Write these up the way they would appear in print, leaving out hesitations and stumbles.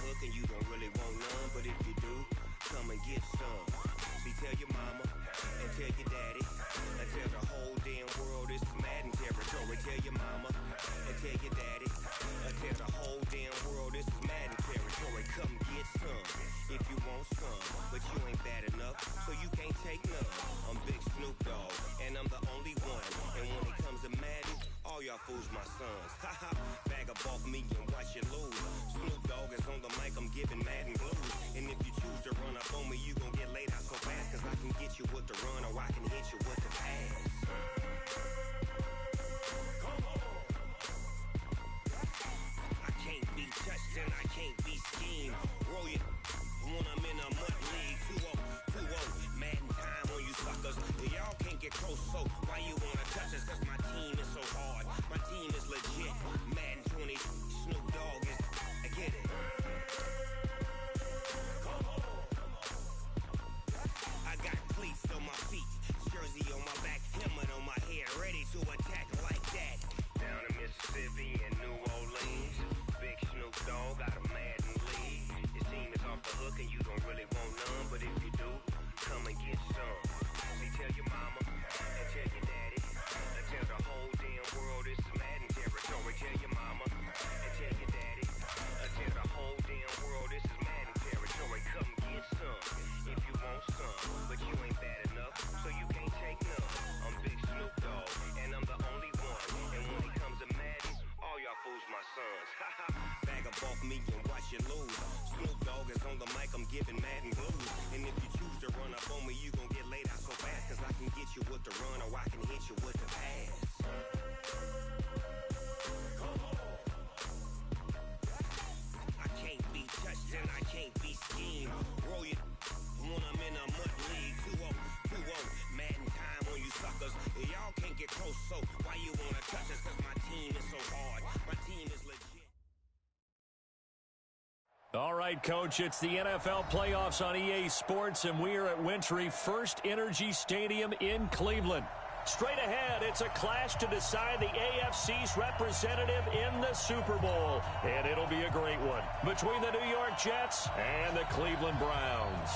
hook and you don't really want none, but if you do, come and get some. See, tell your mama and tell your daddy and tell the whole damn world this is Madden territory. Tell your mama and tell your daddy and tell the whole damn world this is Madden territory. Come get some if you want some, but you ain't bad enough, so you can't take none. I'm Big Snoop Dogg, and I'm the only one. And when it comes to Madden, all y'all fools my sons. Haha, bag up off me and watch you lose. Snoop Dogg is on the mic, I'm giving Madden blues. And if you choose to run up on me, you gon' get laid out so fast, cause I can get you with the run or I can hit you with the pass. I can't be touched and I can't be schemed. Roll you when I'm in a mud league. 2-0, Madden time on you suckers. Y'all can't get close, so why you wanna touch us? Cause my team is so hard. My team is legit. Madden 20, Snoop Dogg is, I get it. I got cleats on my feet, jersey on my back, helmet on my head, ready to attack like that. Down in Mississippi and New Orleans, Big Snoop Dogg got a Madden league. Your team is off the hook and you don't really want none, but if you do, come and get some. See, tell your mama and tell your daddy and tell the whole damn world this is Madden territory. Tell your mama and tell your daddy and tell the whole damn world this is Madden territory. Come get some if you want some, but you ain't bad enough, so you can't take none. I'm Big Snoop Dogg, and I'm the only one. And when it comes to Madden, all y'all fools my sons. Haha, bag up off me and watch you lose. Snoop Dogg is on the mic, I'm giving Madden blues. And if you choose to run up on me, you gon' get laid out so fast, cause I can get you with the run or I can hit you with the pass. I can't be touched and I can't be schemed. Roll you when I'm in a mud league. 2-0, Madden time on you suckers. Y'all can't get close, so why you wanna touch us? Cause my team is so hard. My team is legit. All right, Coach, it's the NFL playoffs on EA Sports, and we are at Wintry First Energy Stadium in Cleveland. Straight ahead, it's a clash to decide the AFC's representative in the Super Bowl, and it'll be a great one between the New York Jets and the Cleveland Browns.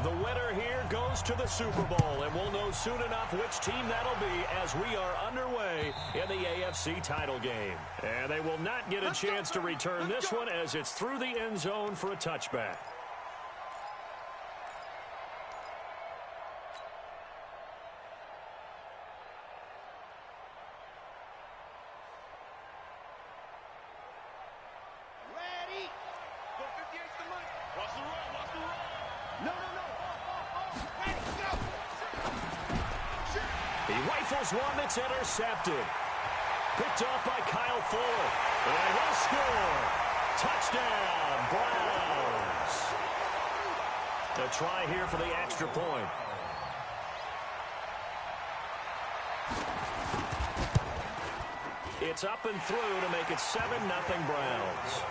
The winner here goes to the Super Bowl, and we'll know soon enough which team that'll be as we are underway in the AFC title game. And they will not get a chance to return this one as it's through the end zone for a touchback. One that's intercepted. Picked off by Kyle Fuller. And he'll score. Touchdown, Browns. A try here for the extra point. It's up and through to make it 7-0 Browns.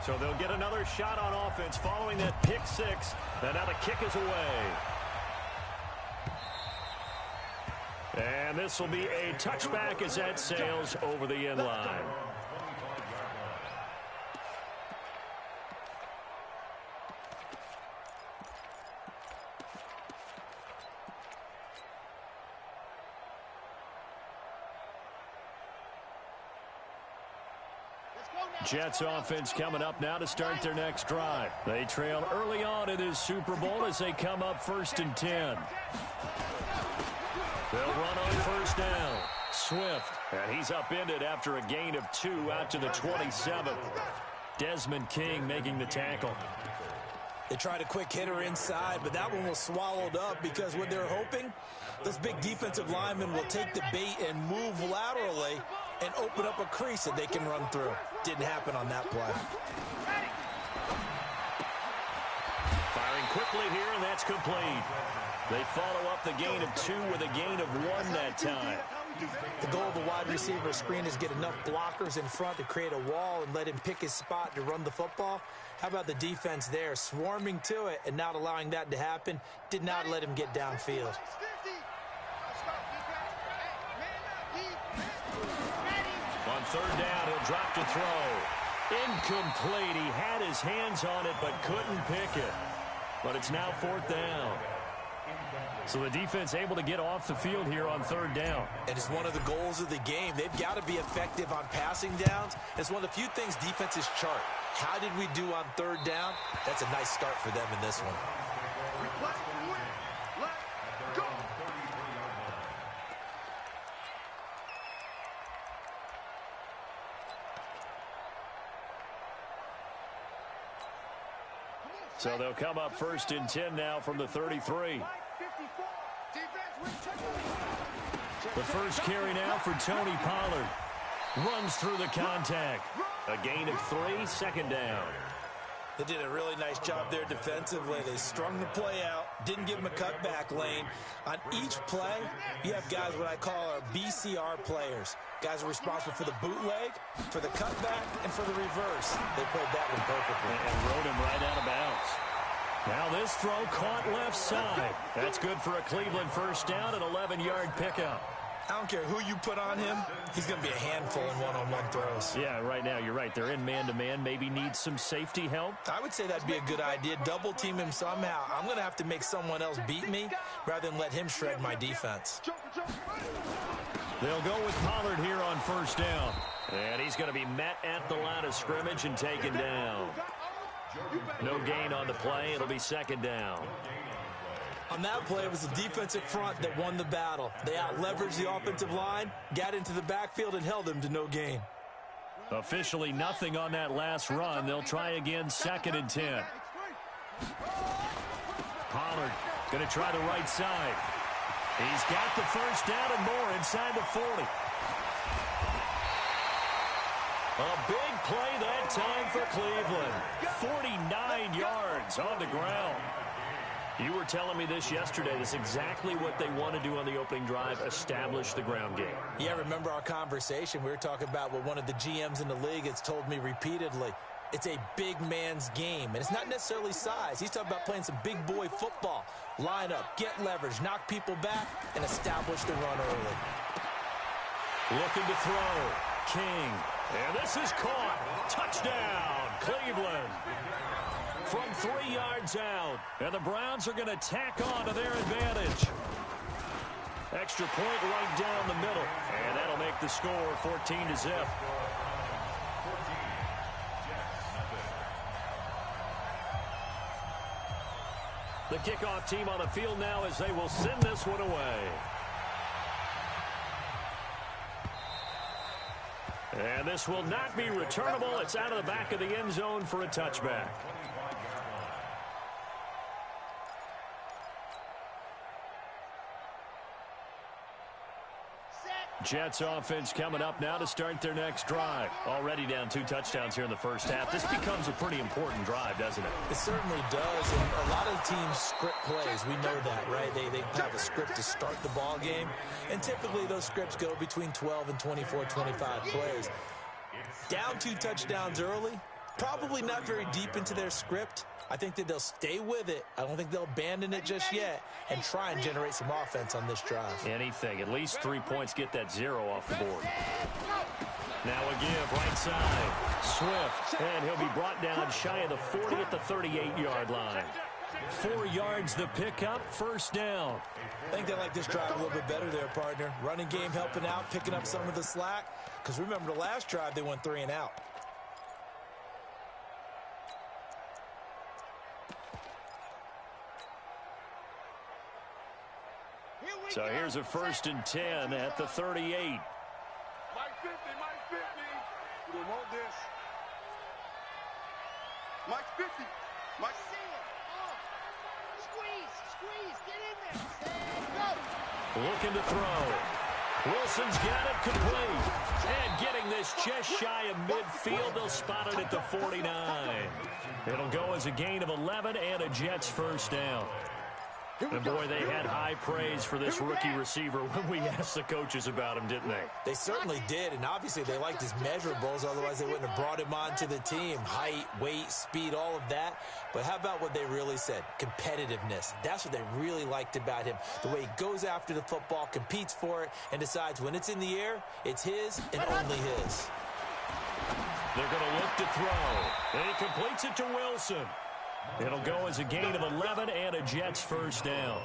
So they'll get another shot on offense following that pick six. And now the kick is away. And this will be a touchback as that sails over the end line. Jets offense coming up now to start their next drive. They trail early on in this Super Bowl as they come up 1st and 10. They'll run on first down. Swift, and he's upended after a gain of 2 out to the 27. Desmond King making the tackle. They tried a quick hitter inside, but that one was swallowed up because what they're hoping, this big defensive lineman will take the bait and move laterally and open up a crease that they can run through. Didn't happen on that play. Firing quickly here, and that's complete. They follow up the gain of 2 with a gain of 1 that time. The goal of the wide receiver screen is get enough blockers in front to create a wall and let him pick his spot to run the football. How about the defense there, swarming to it and not allowing that to happen? Did not let him get downfield. third down. He'll drop to throw. Incomplete. He had his hands on it but couldn't pick it. But it's now fourth down. So the defense able to get off the field here on third down. And it's one of the goals of the game. They've got to be effective on passing downs. It's one of the few things defenses chart. How did we do on third down? That's a nice start for them in this one. So they'll come up first and 10 now from the 33. The first carry now for Tony Pollard. Runs through the contact. A gain of 3, second down. They did a really nice job there defensively. They strung the play out, didn't give him a cutback lane. On each play, you have guys what I call our BCR players. Guys are responsible for the bootleg, for the cutback, and for the reverse. They played that one perfectly. And rode him right out of bounds. Now this throw caught left side. That's good for a Cleveland first down, an 11-yard pickup. I don't care who you put on him, he's going to be a handful in one-on-one throws. Yeah, right now, you're right. They're in man-to-man. Maybe needs some safety help. I would say that'd be a good idea. Double team him somehow. I'm going to have to make someone else beat me rather than let him shred my defense. They'll go with Pollard here on first down. And he's going to be met at the line of scrimmage and taken down. No gain on the play. It'll be second down. On that play, it was the defensive front that won the battle. They out-leveraged the offensive line, got into the backfield, and held them to no gain. Officially nothing on that last run. They'll try again, second and 10. Pollard going to try the right side. He's got the first down and more inside the 40. A big play that time for Cleveland. 49 yards on the ground. You were telling me this yesterday. That's exactly what they want to do on the opening drive, establish the ground game. Yeah, remember our conversation. We were talking about what one of the GMs in the league has told me repeatedly. It's a big man's game, and it's not necessarily size. He's talking about playing some big boy football. Line up, get leverage, knock people back, and establish the run early. Looking to throw. King. And this is caught. Touchdown, Cleveland. From 3 yards out. And the Browns are going to tack on to their advantage. Extra point right down the middle. And that'll make the score 14-0. The kickoff team on the field now as they will send this one away. And this will not be returnable. It's out of the back of the end zone for a touchback. Jets offense coming up now to start their next drive. Already down 2 touchdowns here in the first half. This becomes a pretty important drive, doesn't it? It certainly does. And a lot of teams script plays. We know that, right? They have a script to start the ball game. And typically those scripts go between 12 and 24, 25 plays. Down 2 touchdowns early. Probably not very deep into their script. I think that they'll stay with it. I don't think they'll abandon it just yet and try and generate some offense on this drive. Anything. At least 3 points. Get that 0 off the board. Now a give right side. Swift. And he'll be brought down shy of the 40 at the 38-yard line. 4 yards the pickup. First down. I think they like this drive a little bit better there, partner. Running game helping out, picking up some of the slack. Because remember the last drive, they went 3 and out. So here's a first and 10 at the 38. Mike 50, Mike 50. We don't want this. Mike 50. Mike. Squeeze, get in there. Go. Looking to throw. Wilson's got it complete. And getting this just shy of midfield. They'll spot it at the 49. It'll go as a gain of 11 and a Jets first down. And boy, they had high praise for this rookie receiver when we asked the coaches about him, didn't they? They certainly did, and obviously they liked his measurables, otherwise they wouldn't have brought him onto the team. Height, weight, speed, all of that. But how about what they really said? Competitiveness. That's what they really liked about him. The way he goes after the football, competes for it, and decides when it's in the air, it's his and only his. They're going to look to throw. And he completes it to Wilson. It'll go as a gain of 11 and a Jets first down.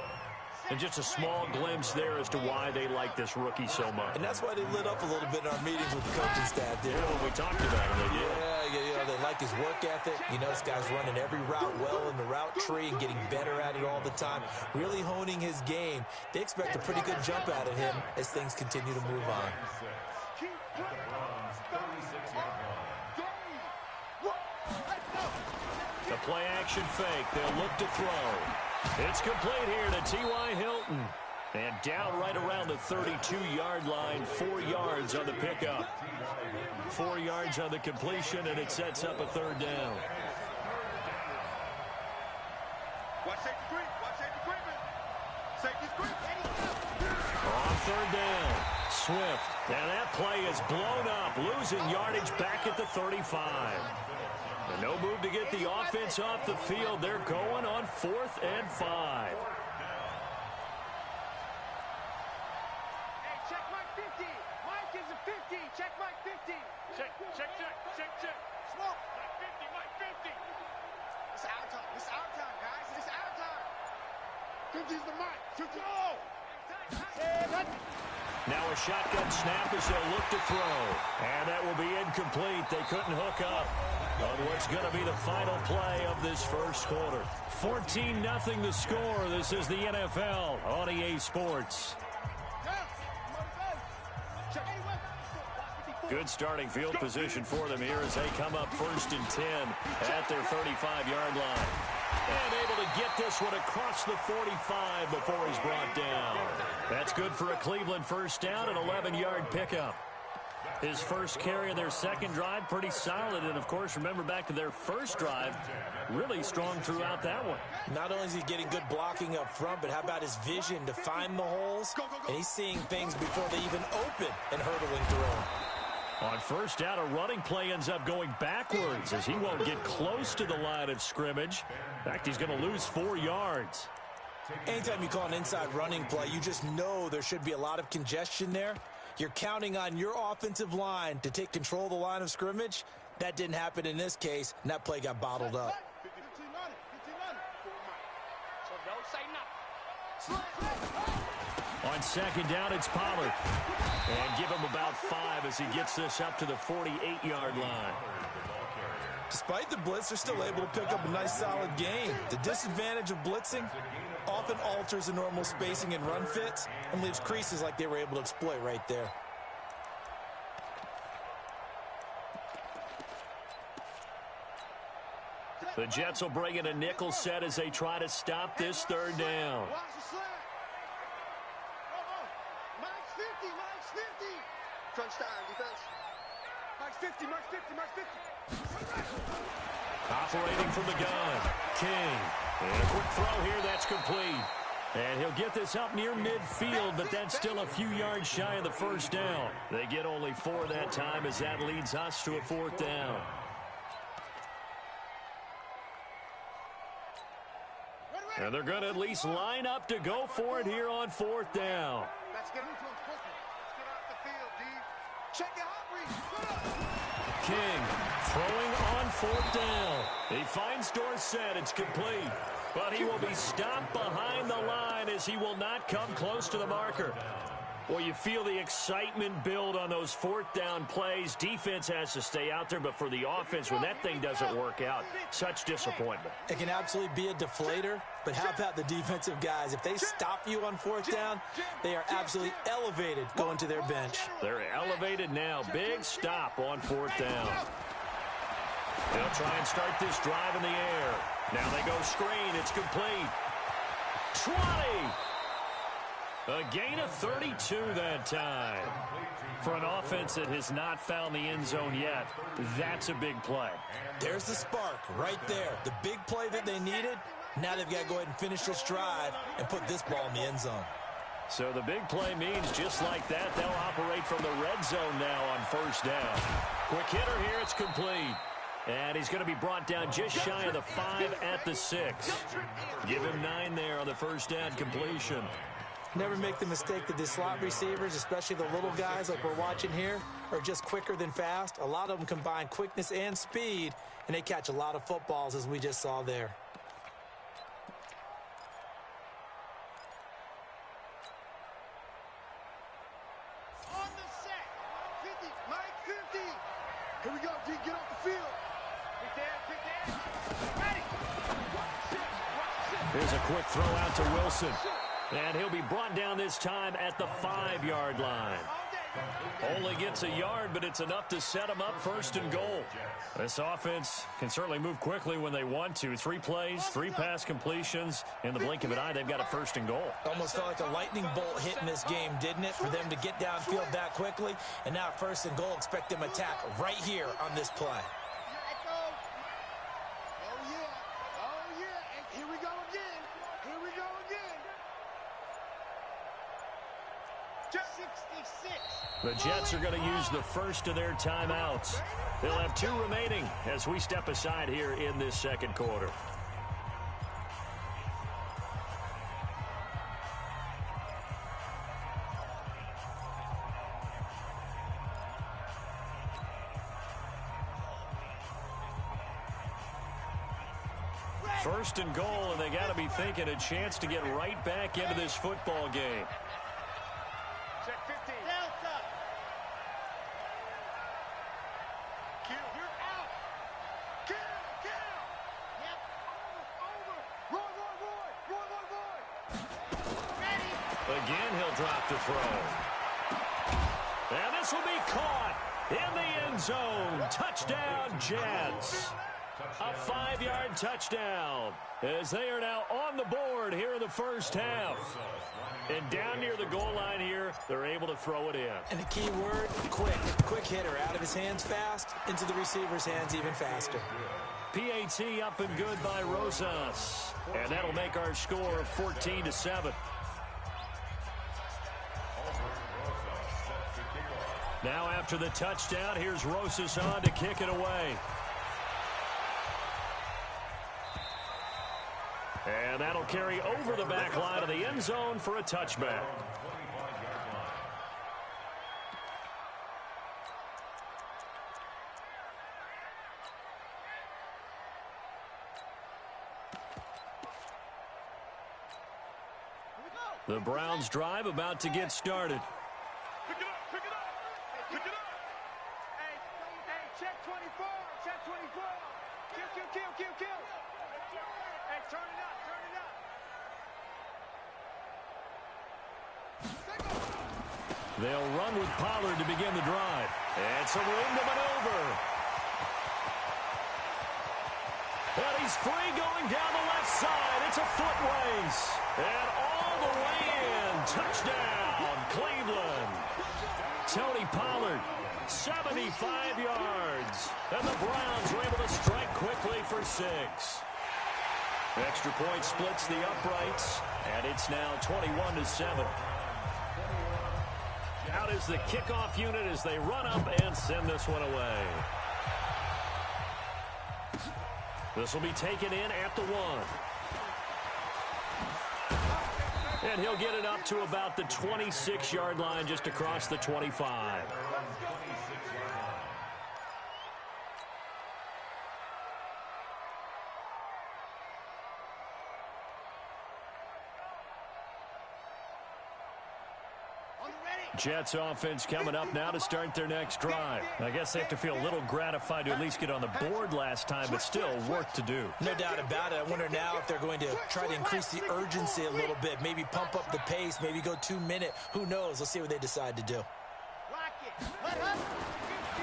And just a small glimpse there as to why they like this rookie so much. And that's why they lit up a little bit in our meetings with the coaching staff there. Yeah, when we talked about it, they did. Yeah, they like his work ethic. You know, this guy's running every route well in the route tree and getting better at it all the time, really honing his game. They expect a pretty good jump out of him as things continue to move on. The play-action fake. They'll look to throw. It's complete here to T.Y. Hilton. And down right around the 32-yard line, 4 yards on the pickup. 4 yards on the completion, and it sets up a third down. Watch safety creep. Watch safety creeping. Safety's creeping. On third down, Swift. And that play is blown up, losing yardage back at the 35. And no move to get the offense off the field. They're going on 4th and 5. Hey, check Mike 50. Mike is a 50. Check Mike 50. Check. Smoke. Mike 50, Mike 50. It's our time. It's our time, guys. It's our time. 50's the mic. 50. Now a shotgun snap as they'll look to throw. And that will be incomplete. They couldn't hook up on what's going to be the final play of this first quarter. 14-0 the score. This is the NFL on EA Sports. Good starting field position for them here as they come up 1st and 10 at their 35-yard line. And able to get this one across the 45 before he's brought down. That's good for a Cleveland first down, an 11-yard pickup. His first carry of their second drive, pretty solid. And, of course, remember back to their first drive, really strong throughout that one. Not only is he getting good blocking up front, but how about his vision to find the holes? And he's seeing things before they even open and hurtling through them. On first down, a running play ends up going backwards as he won't get close to the line of scrimmage. In fact, he's going to lose 4 yards. Anytime you call an inside running play, you just know there should be a lot of congestion there. You're counting on your offensive line to take control of the line of scrimmage. That didn't happen in this case, and that play got bottled up. So don't say nothing. On second down, it's Pollard. And give him about 5 as he gets this up to the 48-yard line. Despite the blitz, they're still able to pick up a nice, solid gain. The disadvantage of blitzing often alters the normal spacing and run fits and leaves creases like they were able to exploit right there. The Jets will bring in a nickel set as they try to stop this third down. Watch the slack. Mike's 50. Mike's 50. Crunch time, defense. Mike's 50, Mike's 50, Mike's 50. Operating from the gun, King. And a quick throw here, that's complete. And he'll get this up near midfield, but that's still a few yards shy of the first down. They get only 4 that time as that leads us to a 4th down. And they're going to at least line up to go for it here on 4th down. Let's get into him quickly. Let's get off the field, D. Check your hot read. King throwing on 4th down. He finds Dorsett. It's complete. But he will be stopped behind the line as he will not come close to the marker. Well, you feel the excitement build on those 4th down plays. Defense has to stay out there, but for the offense, when that thing doesn't work out, such disappointment. It can absolutely be a deflator, but how about the defensive guys? If they stop you on 4th down, they are absolutely elevated going to their bench. They're elevated now. Big stop on 4th down. They'll try and start this drive in the air. Now they go screen. It's complete. 20. A gain of 32 that time. For an offense that has not found the end zone yet, that's a big play. There's the spark right there. The big play that they needed, Now they've got to go ahead and finish this drive and put this ball in the end zone. So the big play means just like that, they'll operate from the red zone now on first down. Quick hitter here, it's complete. And he's going to be brought down just shy of the 5 at the 6. Give him 9 there on the first down completion. Never make the mistake that the slot receivers, especially the little guys like we're watching here, are just quicker than fast. A lot of them combine quickness and speed, and they catch a lot of footballs, as we just saw there. On the set. 50. Mike 50. Here we go, D. Get off the field. Big Dan. Ready. Here's a quick throw out to Wilson. And he'll be brought down this time at the 5-yard line. Only gets a yard, but it's enough to set him up first and goal. This offense can certainly move quickly when they want to. 3 plays, 3 pass completions. In the blink of an eye, they've got a first and goal. Almost felt like a lightning bolt hit in this game, didn't it? For them to get downfield that quickly. And now first and goal, expect them to attack right here on this play. The Jets are going to use the first of their timeouts. They'll have 2 remaining as we step aside here in this second quarter. First and goal, and they got to be thinking a chance to get right back into this football game. Check 15. Delta. Kill. You're out. Kill. Yep. Over. Roy. Ready. Again, he'll drop the throw. And this will be caught in the end zone. Touchdown, Jets. A 5-yard touchdown as they are now on the board here in the first half. And down near the goal line here, they're able to throw it in. And the key word, quick. Quick hitter. Out of his hands fast, into the receiver's hands even faster. PAT up and good by Rosas. And that'll make our score 14-7. Now after the touchdown, here's Rosas on to kick it away. And that'll carry over the back line of the end zone for a touchback. The Browns' drive about to get started. Pick it up. Hey, check 24. Check 24. Kill. Hey, turn it up. They'll run with Pollard to begin the drive. And some room to maneuver. And he's free going down the left side. It's a foot race. And all the way in. Touchdown, Cleveland. Tony Pollard, 75 yards. And the Browns were able to strike quickly for 6. Extra point splits the uprights, and it's now 21-7. Out is the kickoff unit as they run up and send this one away. This will be taken in at the 1. And he'll get it up to about the 26-yard line, just across the 25. Jets offense coming up now to start their next drive. I guess they have to feel a little gratified to at least get on the board last time, but still work to do. No doubt about it. I wonder now if they're going to try to increase the urgency a little bit, maybe pump up the pace, maybe go 2-minute. Who knows? Let's see what they decide to do.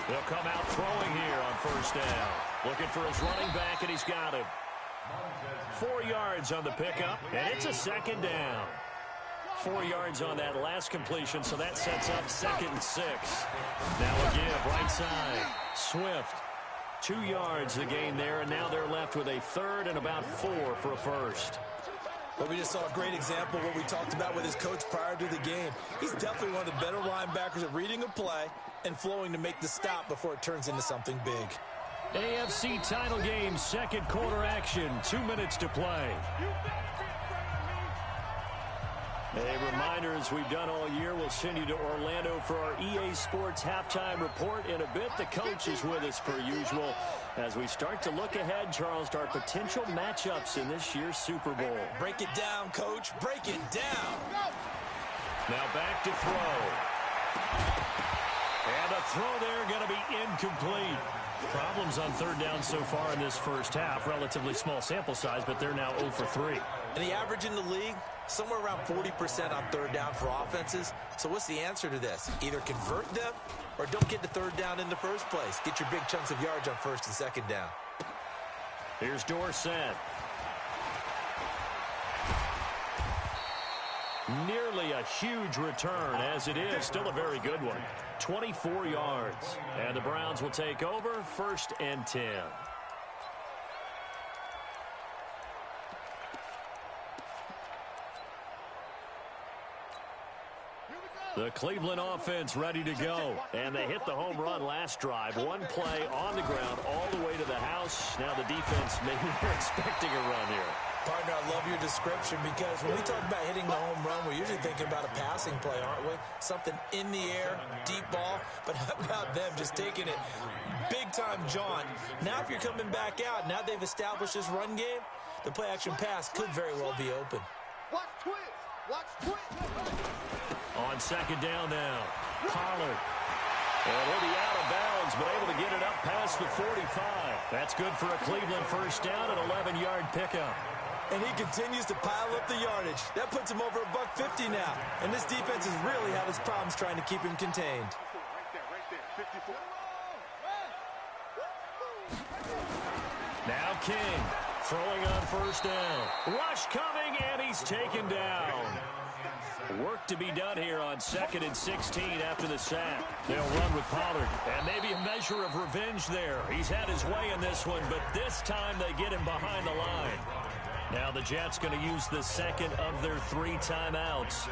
They'll come out throwing here on first down. Looking for his running back, and he's got him. 4 yards on the pickup, and it's a second down. 4 yards on that last completion, so that sets up 2nd and 6. Now a give right side. Swift 2 yards the gain there, and now they're left with a third and about 4 for a first. Well, we just saw a great example of what we talked about with his coach prior to the game. He's definitely one of the better linebackers at reading a play and flowing to make the stop before it turns into something big. AFC title game, second quarter action, 2 minutes to play. A reminder, as we've done all year, we'll send you to Orlando for our EA Sports halftime report in a bit. The coach is with us per usual as we start to look ahead, Charles, to our potential matchups in this year's Super Bowl. Break it down, Coach. Break it down. Now back to throw. And a throw there going to be incomplete. Problems on third down so far in this first half. Relatively small sample size, but they're now 0 for 3. And the average in the league, somewhere around 40% on third down for offenses. So what's the answer to this? Either convert them or don't get to third down in the first place. Get your big chunks of yards on first and second down. Here's Dorsett. Nearly a huge return, as it is. Still a very good one. 24 yards. And the Browns will take over, 1st and 10. The Cleveland offense ready to go. And they hit the home run last drive. One play on the ground all the way to the house. Now the defense, maybe they're expecting a run here. Partner, I love your description because when we talk about hitting the home run, we're usually thinking about a passing play, aren't we? Something in the air, deep ball. But how about them just taking it big-time jaunt? Now if you're coming back out, now they've established this run game, the play-action pass could very well be open. Watch twist. Watch twist. On second down now, Pollard. And he'll be out of bounds, but able to get it up past the 45. That's good for a Cleveland first down, an 11-yard pickup. And he continues to pile up the yardage. That puts him over $150 now. And this defense has really had its problems trying to keep him contained. Now King throwing on first down. Rush coming, and he's taken down. Work to be done here on 2nd and 16 after the sack. They'll run with Pollard, and maybe a measure of revenge there. He's had his way in this one, but this time they get him behind the line. Now the Jets going to use the second of their 3 timeouts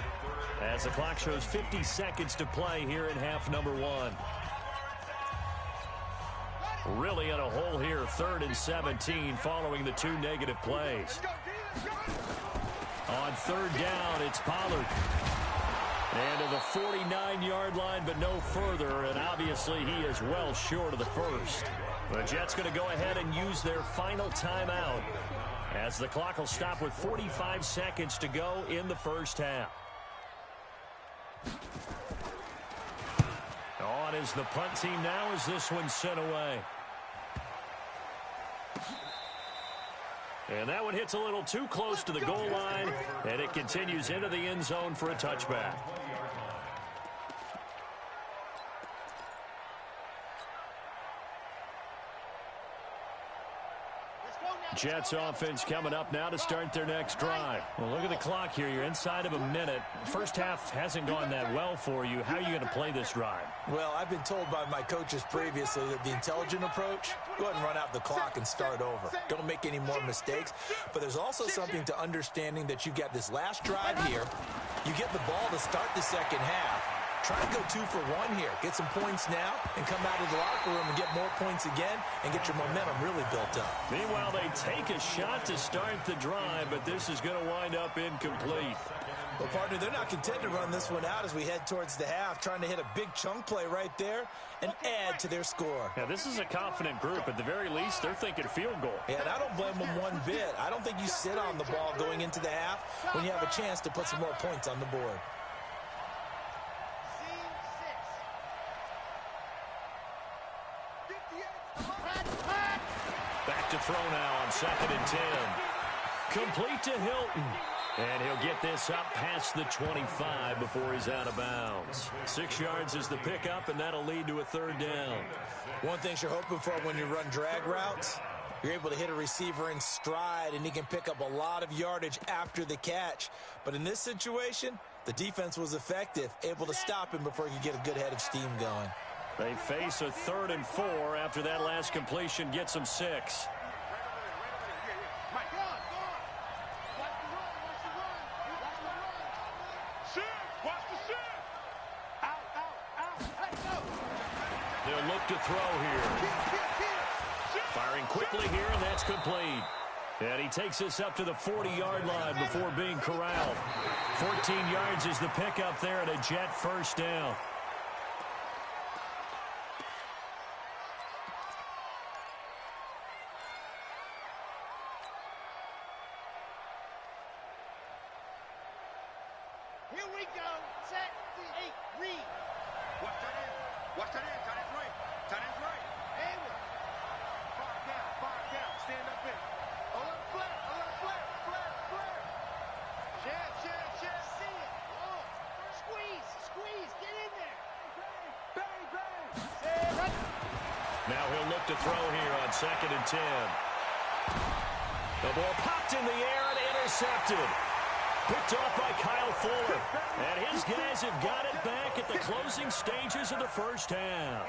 as the clock shows 50 seconds to play here in half number 1. Really in a hole here, 3rd and 17 following the 2 negative plays. On third down, it's Pollard. And to the 49-yard line, but no further, and obviously he is well short of the first. The Jets going to go ahead and use their final timeout as the clock will stop with 45 seconds to go in the first half. On is the punt team now as this one's sent away. And that one hits a little too close to the goal line, and it continues into the end zone for a touchback. Jets offense coming up now to start their next drive. Well, look at the clock here. You're inside of a minute. First half hasn't gone that well for you. How are you going to play this drive? Well, I've been told by my coaches previously that the intelligent approach, go ahead and run out the clock and start over. Don't make any more mistakes. But there's also something to understanding that you've got this last drive here. You get the ball to start the second half. Try to go 2 for 1 here. Get some points now and come out of the locker room and get more points again and get your momentum really built up. Meanwhile, they take a shot to start the drive, but this is going to wind up incomplete. Well, partner, they're not content to run this one out as we head towards the half, trying to hit a big chunk play right there and add to their score. Now, this is a confident group. At the very least, they're thinking field goal. Yeah, and I don't blame them one bit. I don't think you sit on the ball going into the half when you have a chance to put some more points on the board. Back to throw now on 2nd and 10. Complete to Hilton. And he'll get this up past the 25 before he's out of bounds. 6 yards is the pickup, and that'll lead to a third down. One thing you're hoping for when you run drag routes, you're able to hit a receiver in stride, and he can pick up a lot of yardage after the catch. But in this situation, the defense was effective, able to stop him before he could get a good head of steam going. They face a 3rd and 4 after that last completion gets them 6. Mike, go on. Watch the run. Watch the run. Watch the run. Shift. Watch the shift. Out. Let's go. They'll look to throw here. Firing quickly here, and that's complete. And he takes us up to the 40-yard line before being corralled. 14 yards is the pickup there at a Jet first down. Here we go. Set, 8, read. Watch that end. Watch that end. Tight end's right. Tight end's right. Hayward. Fire down. Stand up in. A little flare. Share. See it. Oh. Squeeze. Get in there. Bang. Now he'll look to throw here on 2nd and 10. The ball popped in the air and intercepted. Picked off by Kyle Fuller. And his guys have got it back at the closing stages of the first half.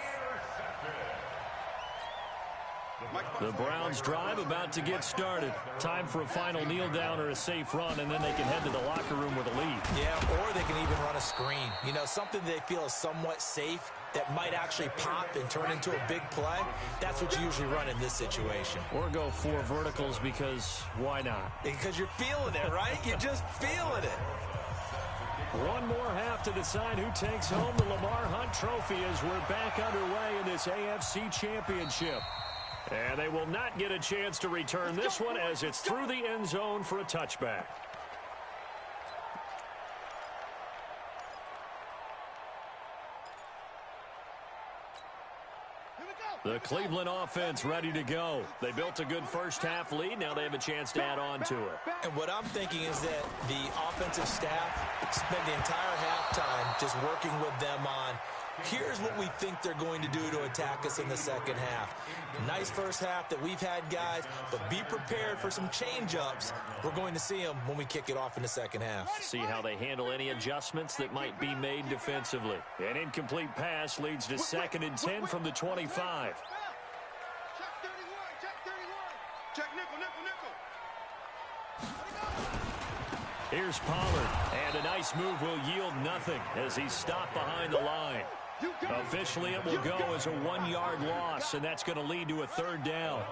The Browns drive about to get started. Time for a final kneel down or a safe run, and then they can head to the locker room with a lead. Yeah, or they can even run a screen. You know, something they feel is somewhat safe that might actually pop and turn into a big play. That's what you usually run in this situation. Or go 4 verticals because why not? Because you're feeling it, right? You're just feeling it. One more half to decide who takes home the Lamar Hunt Trophy as we're back underway in this AFC Championship. And they will not get a chance to return this one as it's through the end zone for a touchback. The Cleveland offense ready to go. They built a good first half lead. Now they have a chance to add on to it. And what I'm thinking is that the offensive staff spent the entire halftime just working with them on, here's what we think they're going to do to attack us in the second half. Nice first half that we've had, guys, but be prepared for some change-ups. We're going to see them when we kick it off in the second half. See how they handle any adjustments that might be made defensively. An incomplete pass leads to 2nd and 10 from the 25. Check 31. Check nickel. Here's Pollard, and a nice move will yield nothing as he's stopped behind the line. Officially, it will go as a 1-yard loss, and that's going to lead to a 3rd down.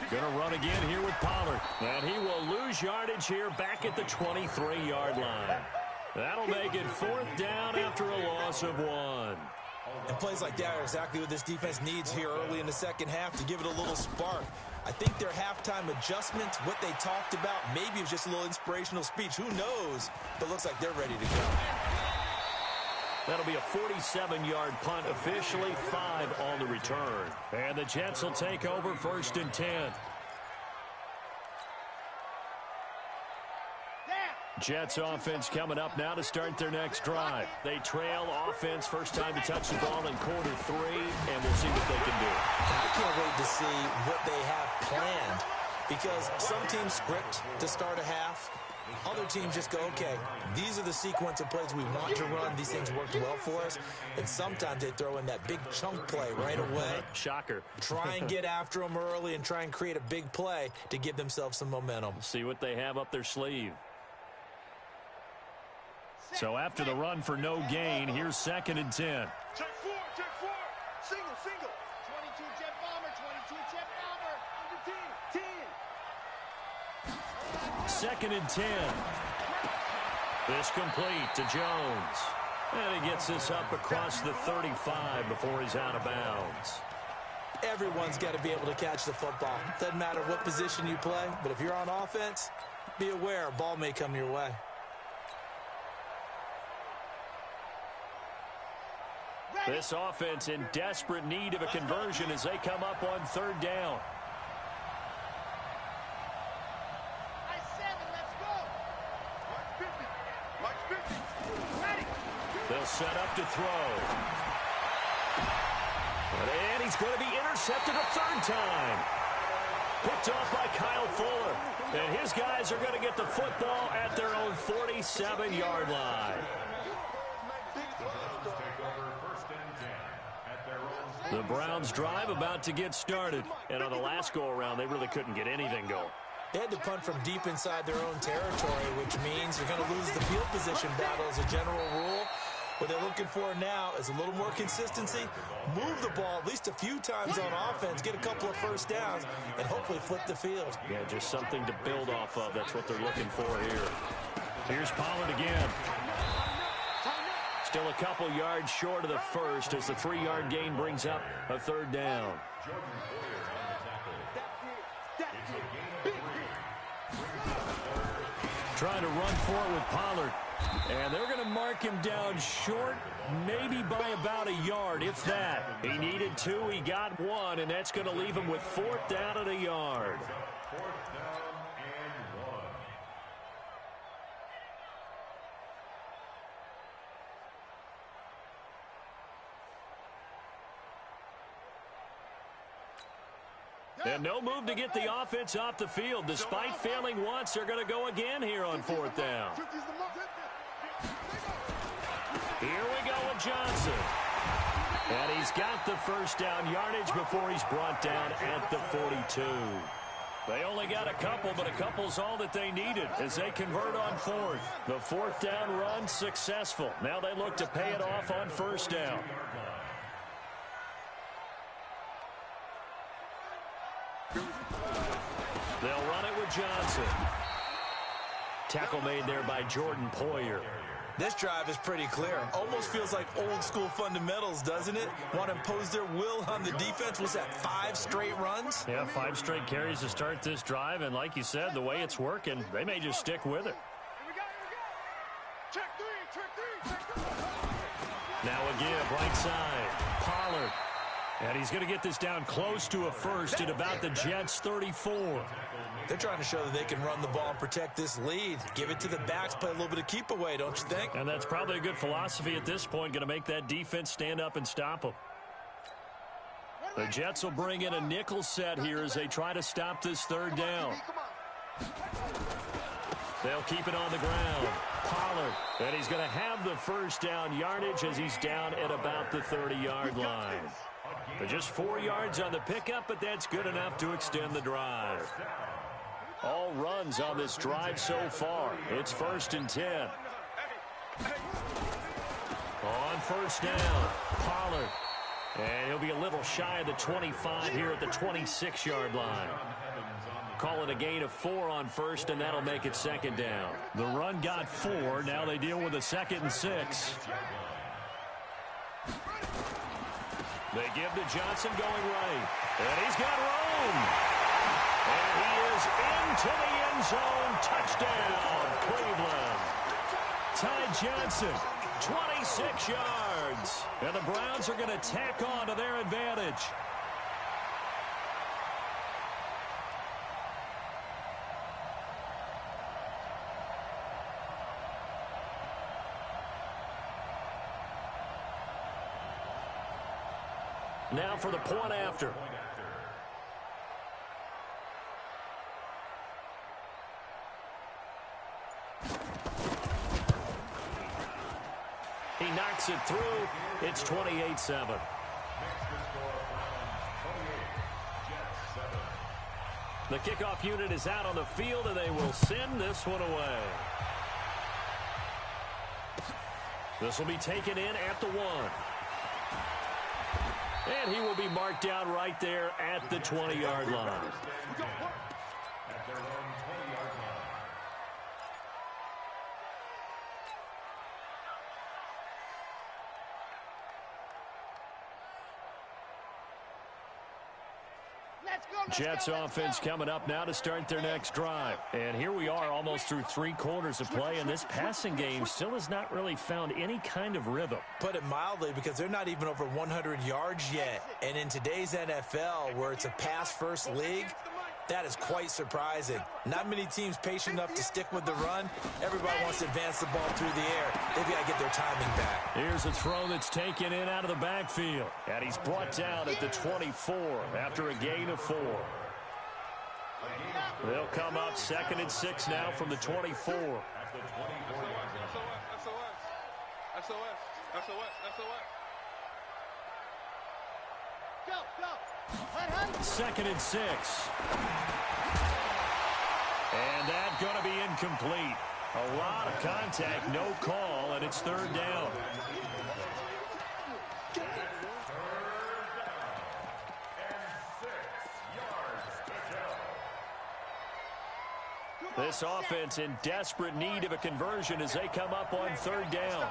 Going to run again here with Pollard, and he will lose yardage here back at the 23-yard line. That'll make it 4th down after a loss of 1. And plays like that are exactly what this defense needs here early in the second half to give it a little spark. I think their halftime adjustments, what they talked about, maybe it was just a little inspirational speech. Who knows? But it looks like they're ready to go. That'll be a 47-yard punt, officially 5 on the return. And the Jets will take over 1st and 10. Jets offense coming up now to start their next drive. They trail offense, first time to touch the ball in quarter 3, and we'll see what they can do. I can't wait to see what they have planned, because some teams script to start a half. Other teams just go, okay, these are the sequence of plays we want to run. These things worked well for us. And sometimes they throw in that big chunk play right away. Shocker. Try and get after them early and try and create a big play to give themselves some momentum. See what they have up their sleeve. So after the run for no gain, here's 2nd and 10. Check 4. Single. 22 jet bomber, 22 jet bomber. Under 10. 2nd and 10. This complete to Jones. And he gets this up across the 35 before he's out of bounds. Everyone's got to be able to catch the football. Doesn't matter what position you play, but if you're on offense, be aware a ball may come your way. This offense in desperate need of a conversion as they come up on 3rd down. They'll set up to throw. And he's going to be intercepted a 3rd time. Picked off by Kyle Fuller. And his guys are going to get the football at their own 47-yard line. The Browns' drive about to get started. And on the last go-around, they really couldn't get anything going. They had to punt from deep inside their own territory, which means you're going to lose the field position battle as a general rule. What they're looking for now is a little more consistency, move the ball at least a few times on offense, get a couple of first downs, and hopefully flip the field. Yeah, just something to build off of. That's what they're looking for here. Here's Pollard again. Still a couple yards short of the first as the 3-yard gain brings up a third down. Trying to run for it with Pollard. And they're going to mark him down short, maybe by about a yard, if that. He needed 2, he got 1, and that's going to leave him with 4th down and a yard. And no move to get the offense off the field. Despite failing once, they're going to go again here on 4th down. Here we go with Johnson. And he's got the first down yardage before he's brought down at the 42. They only got a couple, but a couple's all that they needed as they convert on 4th. The 4th down run successful. Now they look to pay it off on 1st down. They'll run it with Johnson. Tackle made there by Jordan Poyer. This drive is pretty clear. Almost feels like old school fundamentals, doesn't it? Want to impose their will on the defense. Was that 5 straight runs? Yeah, 5 straight carries to start this drive. And like you said, the way it's working, they may just stick with it. Check three. Now a give, right side. Pollard. And he's going to get this down close to a first at about the Jets' 34. They're trying to show that they can run the ball and protect this lead. Give it to the backs, play a little bit of keep away, don't you think? And that's probably a good philosophy at this point, going to make that defense stand up and stop them. The Jets will bring in a nickel set here as they try to stop this 3rd down. They'll keep it on the ground. Pollard. And he's going to have the first down yardage as he's down at about the 30-yard line. But just 4 yards on the pickup, but that's good enough to extend the drive. All runs on this drive so far. It's 1st and 10. On 1st down, Pollard. And he'll be a little shy of the 25 here at the 26-yard line. Call it a gain of 4 on 1st, and that'll make it 2nd down. The run got 4. Now they deal with a 2nd and 6. They give to Johnson going right. And he's got room. And he is into the end zone. Touchdown, Cleveland. Ty Johnson, 26 yards. And the Browns are going to tack on to their advantage. Now for the point after. He knocks it through. It's 28-7. The kickoff unit is out on the field, and they will send this one away. This will be taken in at the 1. And he will be marked down right there at the 20-yard line. Jets offense coming up now to start their next drive. And here we are almost through 3 quarters of play, and this passing game still has not really found any kind of rhythm. Put it mildly, because they're not even over 100 yards yet. And in today's NFL, where it's a pass-first league, that is quite surprising. Not many teams patient enough to stick with the run. Everybody wants to advance the ball through the air. They've got to get their timing back. Here's a throw that's taken in out of the backfield. And he's brought down at the 24 after a gain of 4. They'll come up 2nd and 6 now from the 24. Second and 6. And that's going to be incomplete. A lot of contact, no call, and it's 3rd down. This offense in desperate need of a conversion as they come up on 3rd down.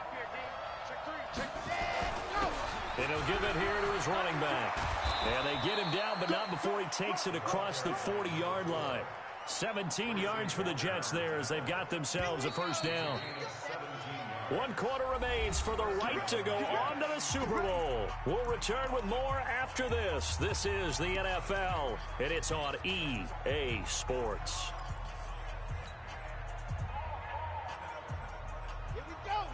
And he'll give it here to his running back. And they get him down, but not before he takes it across the 40-yard line. 17 yards for the Jets there as they've got themselves a 1st down. 1 quarter remains for the right to go on to the Super Bowl. We'll return with more after this. This is the NFL, and it's on EA Sports. Here we go.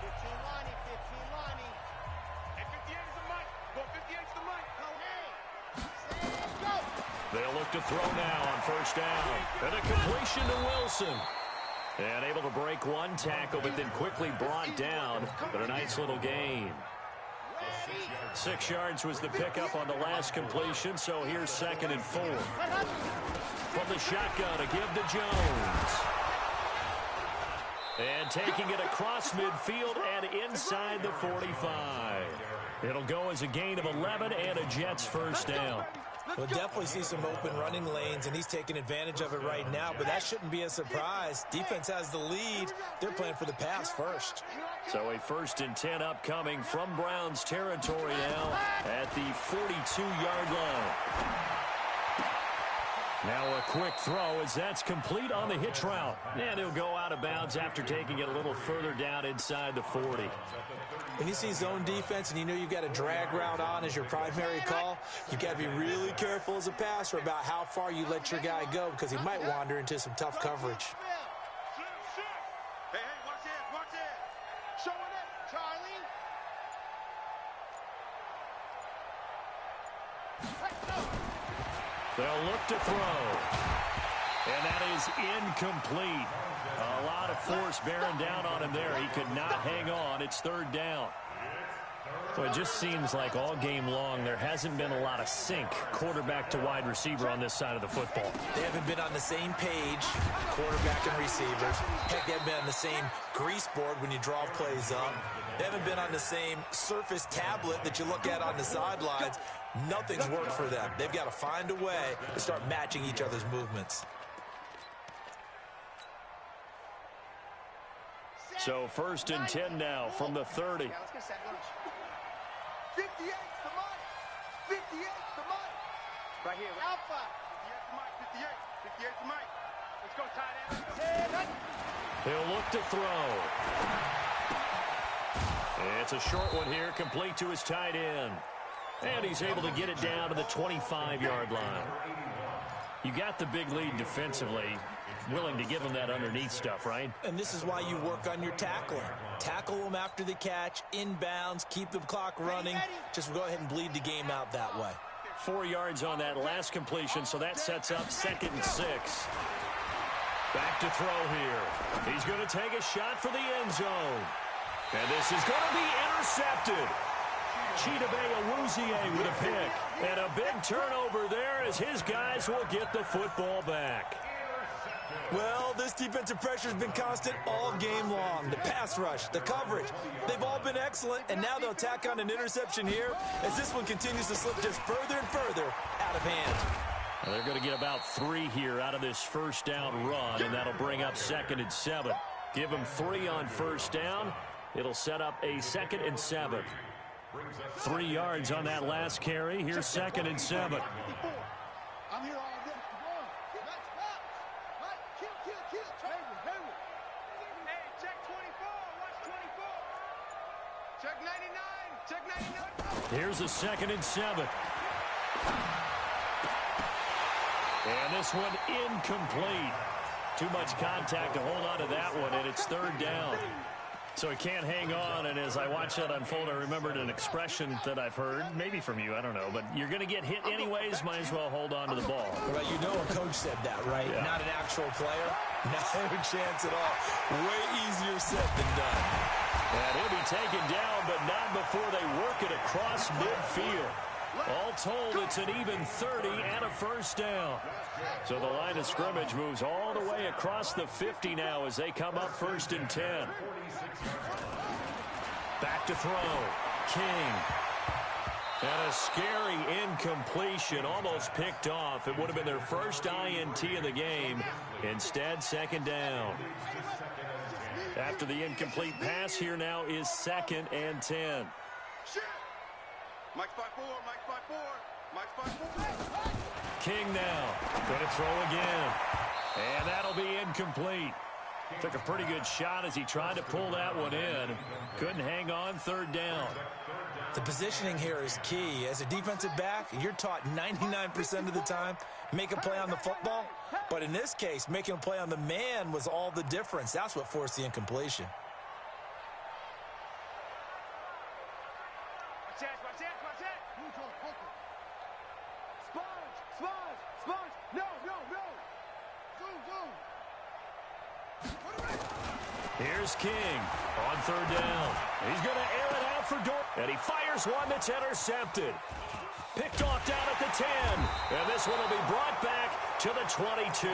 15 Lonnie. And 58 is the mic. Go 58 is the mic. Go. They'll look to throw now on 1st down. And a completion to Wilson. And able to break one tackle, but then quickly brought down. But a nice little gain. 6 yards was the pickup on the last completion, so here's 2nd and 4. From the shotgun, a give to Jones. And taking it across midfield and inside the 45. It'll go as a gain of 11 and a Jets 1st down. We'll definitely see some open running lanes, and he's taking advantage of it right now, but that shouldn't be a surprise. Defense has the lead. They're playing for the pass first. So a 1st and 10 upcoming from Browns territory now at the 42-yard line. Now a quick throw as that's complete on the hitch route. And he'll go out of bounds after taking it a little further down inside the 40. When you see zone defense and you know you've got a drag route on as your primary call, you've got to be really careful as a passer about how far you let your guy go because he might wander into some tough coverage. Hey, watch it. Show it up, Charlie. They'll look to throw. And that is incomplete. A lot of force bearing down on him there. He could not hang on. It's 3rd down. Well, it just seems like all game long there hasn't been a lot of sync quarterback to wide receiver on this side of the football. They haven't been on the same page, quarterback and receivers. Heck, they haven't been on the same grease board when you draw plays up. They haven't been on the same surface tablet that you look at on the sidelines. Nothing's worked for them. They've got to find a way to start matching each other's movements. So 1st and 10 now from the 30. 58's the mic. 58's the mic. Right here. Alpha. 58's the mic. 58's the mic. Let's go, tight end. He'll look to throw. It's a short one here, complete to his tight end. And he's able to get it down to the 25-yard line. You got the big lead defensively. Willing to give him that underneath stuff, right? And this is why you work on your tackling. Tackle them after the catch, inbounds, keep the clock running. Just go ahead and bleed the game out that way. 4 yards on that last completion, so that sets up 2nd and 6. Back to throw here. He's going to take a shot for the end zone. And this is going to be intercepted. Chidobe Awuzie with a pick. And a big turnover there as his guys will get the football back. Well, this defensive pressure has been constant all game long. The pass rush, the coverage, they've all been excellent, and now they'll tack on an interception here as this one continues to slip just further and further out of hand. Well, they're going to get about 3 here out of this 1st down run, and that'll bring up 2nd and 7. Give them 3 on 1st down. It'll set up a 2nd and 7. 3 yards on that last carry. Here's 2nd and 7. I'm here all day. Hey, check 24. Watch 24. Check 99. Check 99. Here's a 2nd and 7. And this one incomplete. Too much contact to hold on to that one, and it's 3rd down. So he can't hang on, and as I watch that unfold, I remembered an expression that I've heard, maybe from you, I don't know, but you're going to get hit anyways, might as well hold on to the ball. Well, you know a coach coach said that, right? Yeah. Not an actual player. No chance at all. Way easier said than done. And he'll be taken down, but not before they work it across midfield. All told, it's an even 30 and a first down. So the line of scrimmage moves all the way across the 50 now as they come up 1st and 10. Back to throw. King. And a scary incompletion, almost picked off. It would have been their first INT of the game. Instead, 2nd down. After the incomplete pass, here now is 2nd and 10. Mike's 5-4, Mike's 5-4, Mike's 5-4. King now. Going to throw again. And that'll be incomplete. Took a pretty good shot as he tried to pull that one in. Couldn't hang on, 3rd down. The positioning here is key. As a defensive back, you're taught 99% of the time, make a play on the football. But in this case, making a play on the man was all the difference. That's what forced the incompletion. Watch that. Sponge. No. Zoom. Here's King on 3rd down. He's going to air it out for Dort. And he fires one that's intercepted. Picked off down at the 10. And this one will be brought back to the 22.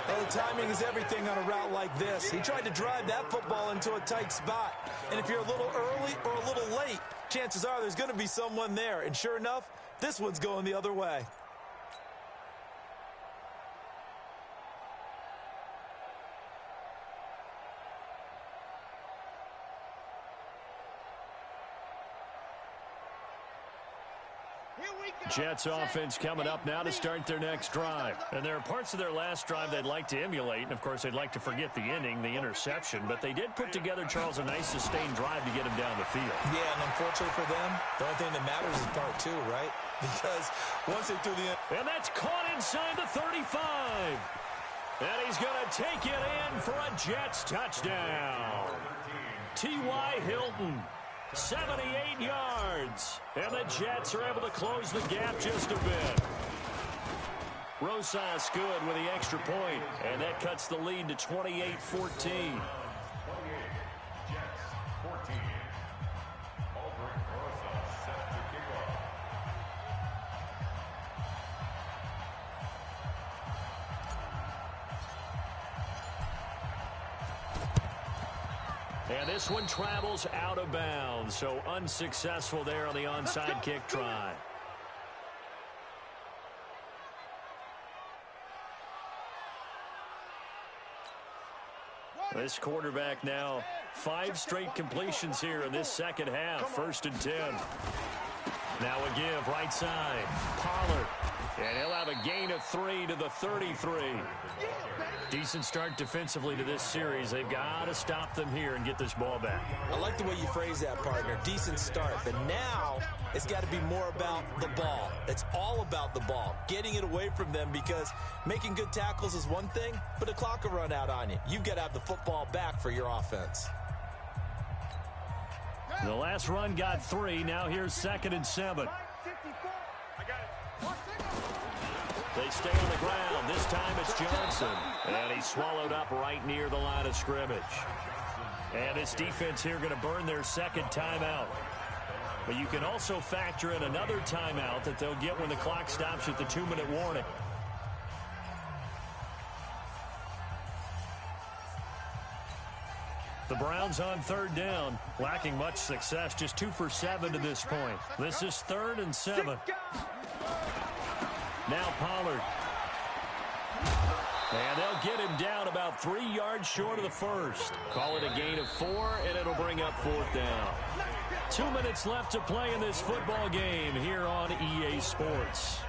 Well, the timing is everything on a route like this. He tried to drive that football into a tight spot. And if you're a little early or a little late, chances are there's going to be someone there. And sure enough, this one's going the other way. Jets offense coming up now to start their next drive. And there are parts of their last drive they'd like to emulate. And, of course, they'd like to forget the inning, the interception. But they did put together, Charles, a nice sustained drive to get him down the field. Yeah, and unfortunately for them, the only thing that matters is part 2, right? Because once they threw the end. And that's caught inside the 35. And he's going to take it in for a Jets touchdown. T.Y. Hilton. 78 yards. And the Jets are able to close the gap just a bit. Rosas good with the extra point. And that cuts the lead to 28-14. And this one travels out of bounds, so unsuccessful there on the onside kick try. This quarterback now 5 straight completions here in this second half. 1st and 10. Now a give right side. Pollard. And he'll have a gain of 3 to the 33. Decent start defensively to this series. They've got to stop them here and get this ball back. I like the way you phrase that, partner. Decent start. But now it's got to be more about the ball. It's all about the ball. Getting it away from them, because making good tackles is one thing, but the clock will run out on you. You've got to have the football back for your offense. The last run got 3. Now here's 2nd and 7. They stay on the ground. This time it's Johnson. And he's swallowed up right near the line of scrimmage. And this defense here going to burn their 2nd timeout. But you can also factor in another timeout that they'll get when the clock stops at the 2-minute warning. The Browns on 3rd down, lacking much success, just 2 for 7 to this point. This is 3rd and 7. Now Pollard. And they'll get him down about 3 yards short of the first. Call it a gain of 4, and it'll bring up 4th down. 2 minutes left to play in this football game here on EA Sports.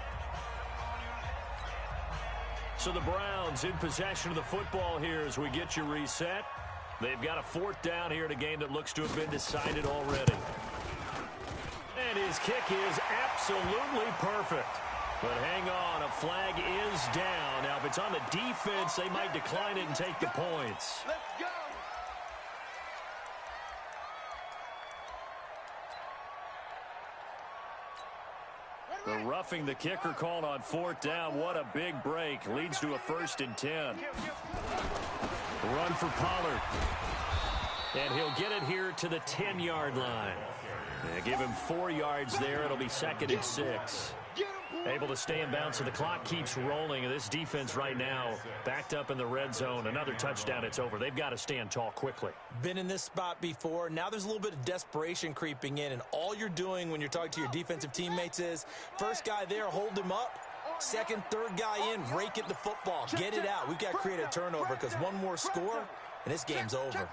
So the Browns in possession of the football here as we get you reset. They've got a 4th down here in a game that looks to have been decided already. And his kick is absolutely perfect. But hang on, a flag is down. Now, if it's on the defense, they might decline it and take the points. Let's go. The roughing the kicker called on 4th down. What a big break. Leads to a 1st and 10. Run for Pollard. And he'll get it here to the 10-yard line. Give him 4 yards there. It'll be 2nd and 6. Able to stay in bounds, so the clock keeps rolling. And this defense right now backed up in the red zone. Another touchdown, it's over. They've got to stand tall quickly. Been in this spot before. Now there's a little bit of desperation creeping in, and all you're doing when you're talking to your defensive teammates is, first guy there, hold him up. Second, third guy in, rake it the football. Get it out. We've got to create a turnover because one more score, and this game's over.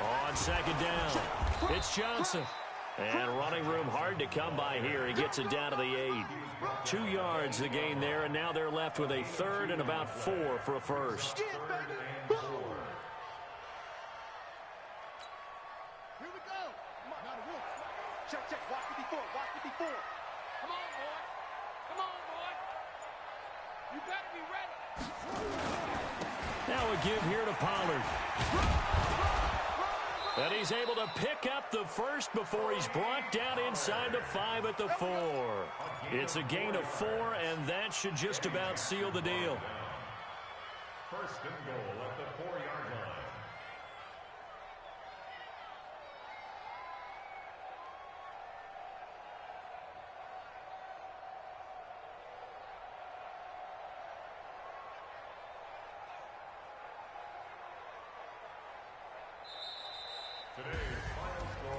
On 2nd down, it's Johnson. And running room hard to come by here. He gets it down to the 8. 2 yards the gain there, and now they're left with a 3rd and about 4 for a 1st. Here we go. Come on, now the wolf. Check, check. Watch it before. Watch it before. Come on, boy. Come on, boy. You better be ready. Now a give here to Pollard. And he's able to pick up the 1st before he's brought down inside the 5 at the 4. It's a gain of 4, and that should just about seal the deal. 1st and goal at the 4-yard line.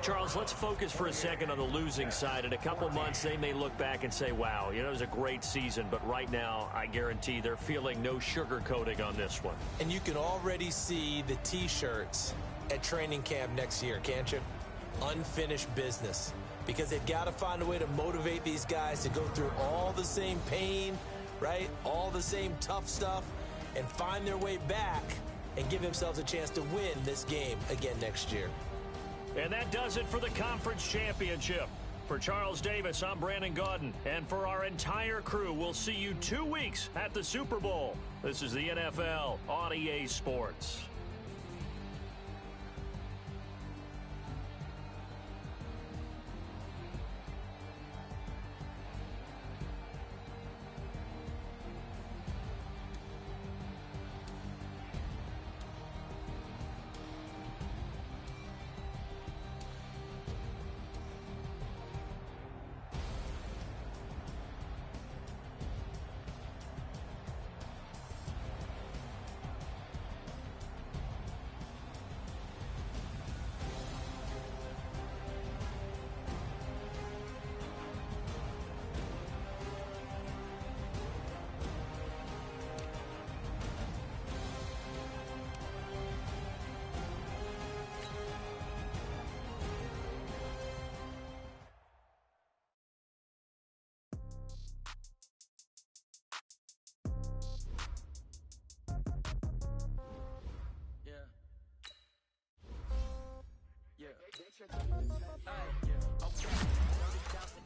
Charles, let's focus for a second on the losing side. In a couple months, they may look back and say, wow, it was a great season. But right now, I guarantee they're feeling no sugarcoating on this one. And you can already see the T-shirts at training camp next year, can't you? Unfinished business. Because they've got to find a way to motivate these guys to go through all the same pain, right? All the same tough stuff, and find their way back and give themselves a chance to win this game again next year. And that does it for the conference championship. For Charles Davis, I'm Brandon Gaudin. And for our entire crew, we'll see you 2 weeks at the Super Bowl. This is the NFL on EA Sports.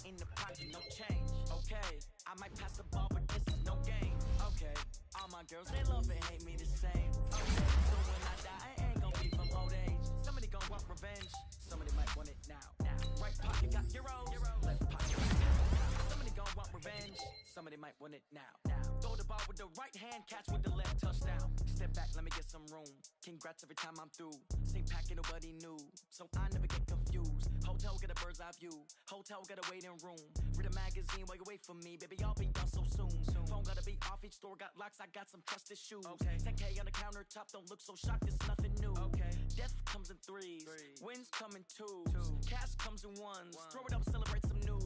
In the pocket, no change. Okay, I might pass the ball, but this is no game. Okay, all my girls, they love and hate me the same. Okay, so when I die, I ain't gonna be from old age. Somebody gonna want revenge. Somebody might want it now. Right pocket got euros. Left pocket got pounds. Somebody gonna want revenge. Somebody might want it now. Throw the ball with the right hand, catch with the left, touchdown. Step back, let me get some room. Congrats every time I'm through. Same packet, nobody knew, so I never get confused. Hotel, get a bird's eye view. Hotel, get a waiting room. Read a magazine while you wait for me, baby, I'll be done so soon. Phone gotta be off, each store got locks, I got some trusted shoes. 10K on the countertop, don't look so shocked, it's nothing new. Death comes in threes, wins come in twos. Cash comes in ones, throw it up, celebrate some news.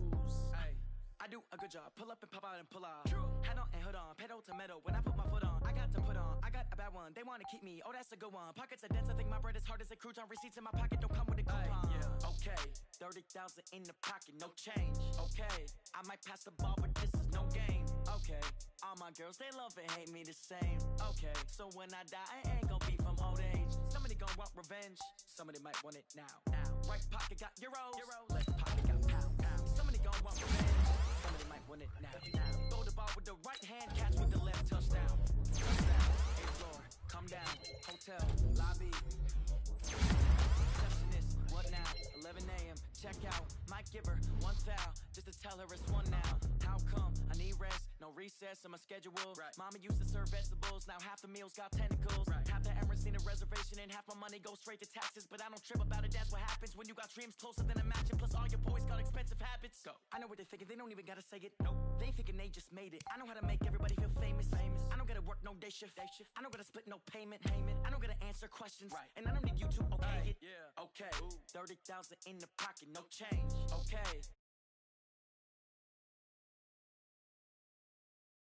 I do a good job, pull up and pop out and pull out. Head on and hood on, pedal to metal. When I put my foot on, I got to put on. I got a bad one, they wanna keep me, oh that's a good one. Pockets are dense, I think my bread is hard as a crouton. Receipts in my pocket don't come with a coupon. Okay, 30,000 in the pocket, no change. Okay, I might pass the ball, but this is no game. Okay, all my girls, they love and hate me the same. Okay, so when I die, I ain't gonna be from old age. Somebody gonna want revenge, somebody might want it now. Right pocket got euros, left pocket got pounds. Somebody gonna want revenge, somebody might want it now. Throw the ball with the right hand, catch with the left, touchdown. Eighth floor, come down, hotel, lobby. Receptionist, what now? 11 a.m. Check out. My might give her one foul just to tell her it's one now. How come I need rest? No recess in my schedule. Right. Mama used to serve vegetables, now half the meals got tentacles. Right. Half the Emirates need a reservation and half my money goes straight to taxes. But I don't trip about it, that's what happens when you got dreams closer than a mansion. Plus all your boys got expensive habits. Go. I know what they're thinking, they don't even gotta say it. Nope. They ain't thinking they just made it. I know how to make everybody feel famous. I don't gotta work no day shift. I don't gotta split no payment. I don't gotta answer questions. Right. And I don't need you to okay it. Yeah. Okay. 30,000 in the pocket, no change. Okay.